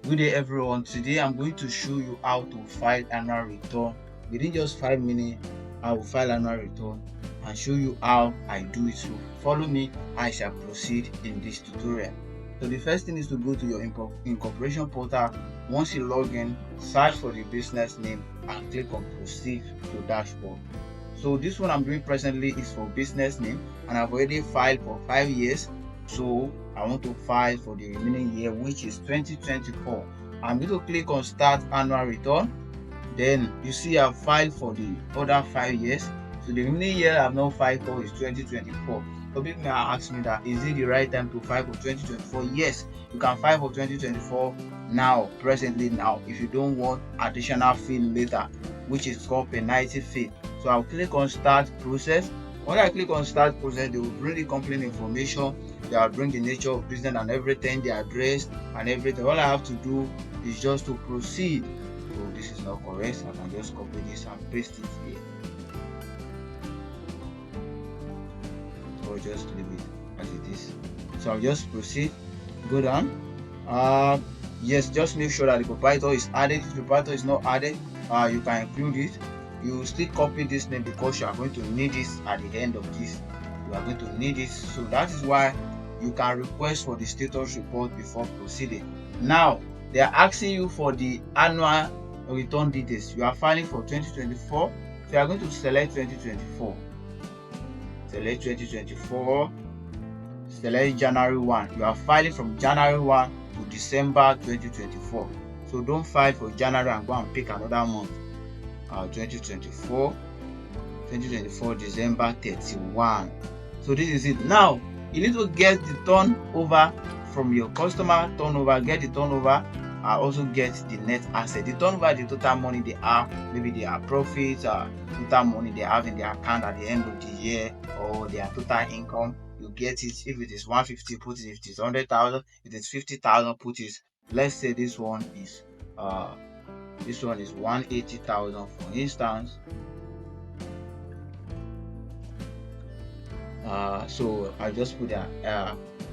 Good day everyone. Today I'm going to show you how to file annual return. Within just 5 minutes, I will file annual return and show you how I do it. So follow me, I shall proceed in this tutorial. So the first thing is to go to your incorporation portal. Once you log in, search for the business name and click on proceed to dashboard. So this one I'm doing presently is for business name and I've already filed for 5 years. So I want to file for the remaining year, which is 2024. I'm going to click on start annual return. Then you see I've filed for the other 5 years. So the remaining year I've not filed for is 2024. So people may ask me that is it the right time to file for 2024? Yes, you can file for 2024 now, presently now, if you don't want additional fee later, which is called penalty fee. So I'll click on start process. When I click on start process, they will bring the company information, they will bring the nature of business and everything, the address and everything. All I have to do is just to proceed. So this is not correct, I can just copy this and paste it here. Or just leave it as it is. So I'll just proceed, go down. Yes, just make sure that the proprietor is added. If the proprietor is not added, you can include it. You will still copy this name because you are going to need this at the end of this. You are going to need it. So that is why you can request for the status report before proceeding. Now they are asking you for the annual return details. You are filing for 2024, so you are going to select 2024. Select 2024. Select January 1. You are filing from January 1 to December 2024. So don't file for January and go and pick another month. 2024 December 31. So this is it. Now you need to get the turnover from your customer. Get the turnover, also get the net asset. The turnover is the total money they have, maybe their profits, total money they have in their account at the end of the year, or their total income. You get it. If it is 150, put it. If it is 100,000, if it is 50,000, put it. Let's say this one is 180,000 for instance. So I just put their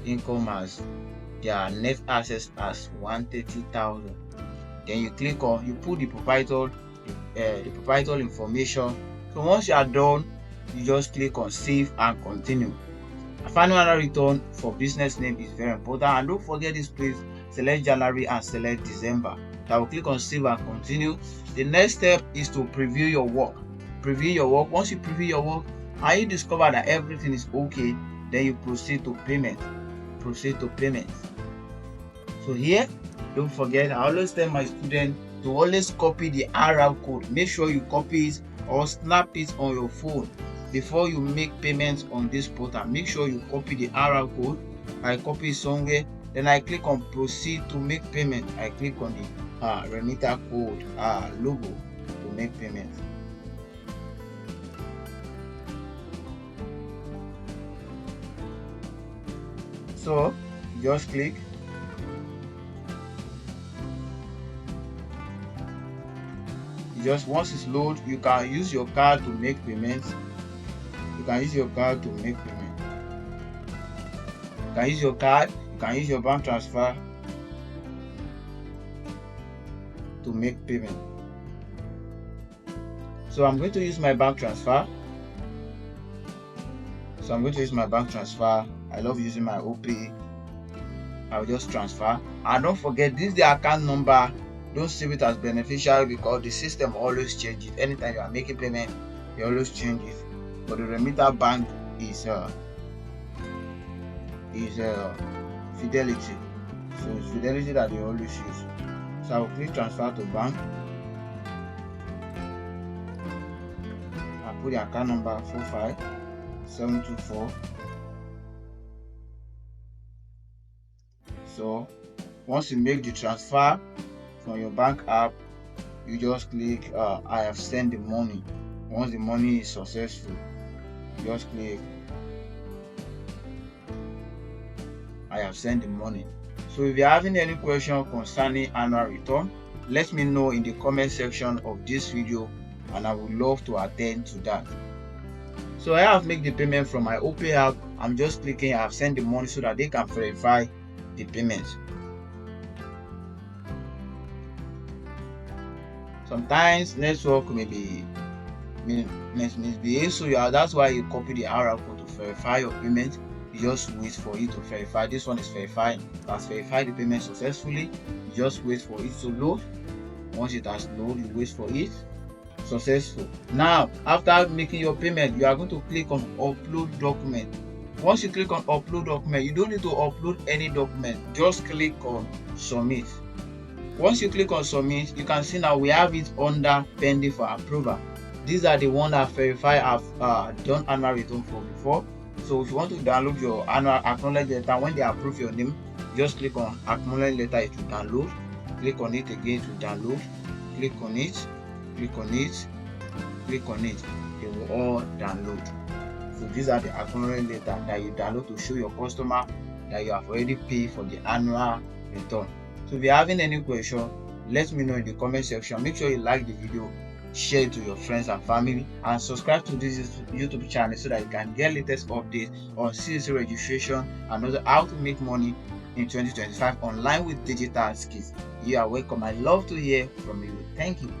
income as their net assets as 130,000. Then you click on, you put the proprietor information. So once you are done, you just click on save and continue. A final annual return for business name is very important, and don't forget this, please select January and select December. I will click on save and continue. The next step is to preview your work. Once you preview your work and you discover that everything is okay, then you proceed to payment. So here, don't forget, I always tell my students to always copy the RR code. Make sure you copy it or snap it on your phone before you make payments on this portal. Make sure you copy the RR code. I copy it somewhere, then I click on proceed to make payment. I click on the remitter code logo to make payment. So just click. Just once it's loaded, you can use your card to make payments. You can use your card to make payment. You can use your card, you can use your bank transfer to make payment. So I'm going to use my bank transfer. I love using my OPay. I'll just transfer. And don't forget, this is the account number. Don't save it as beneficiary because the system always changes. Anytime you are making payment, it always changes. But the remitter bank is Fidelity. So it's Fidelity that they always use. So I will click transfer to bank. I put the account number 45724. So once you make the transfer from your bank app, you just click I have sent the money. Once the money is successful, you just click I have sent the money. So if you're having any question concerning annual return, let me know in the comment section of this video and I would love to attend to that. So I have made the payment from my OPay app. I'm just clicking I have sent the money so that they can verify the payment. Sometimes network may be misbehave, so that's why you copy the RR code to verify your payment. You just wait for it to verify. This one is verified. It has verified the payment successfully. You just wait for it to load. Once it has loaded, you wait for it. Successful. Now, after making your payment, you are going to click on upload document. Once you click on upload document, you don't need to upload any document. Just click on submit. Once you click on submit, you can see now we have it under pending for approval. These are the ones that verify have done annual return for before. So if you want to download your annual acknowledge letter, when they approve your name, just click on acknowledge letter, it will download. Click on it again to download. Click on it, click on it, click on it. They will all download. So these are the acknowledge letter that you download to show your customer that you have already paid for the annual return. So if you're having any question, let me know in the comment section. Make sure you like the video, share it to your friends and family, and subscribe to this YouTube channel so that you can get latest updates on CAC registration and also how to make money in 2025 online with digital skills. You are welcome. I love to hear from you. Thank you.